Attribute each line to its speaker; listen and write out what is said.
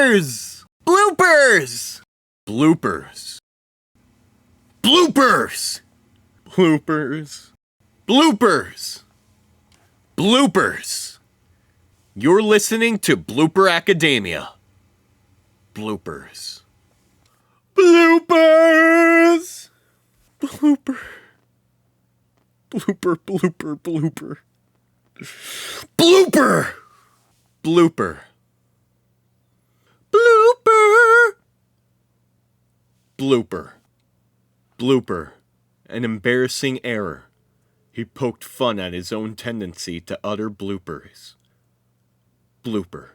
Speaker 1: Bloopers! Bloopers! Bloopers. Bloopers! Bloopers. Bloopers. Bloopers. You're listening to Blooper Academia. Bloopers. Bloopers! Blooper. Blooper, blooper, blooper. Blooper! Blooper. Blooper! Blooper. Blooper. An embarrassing error. He poked fun at his own tendency to utter bloopers. Blooper.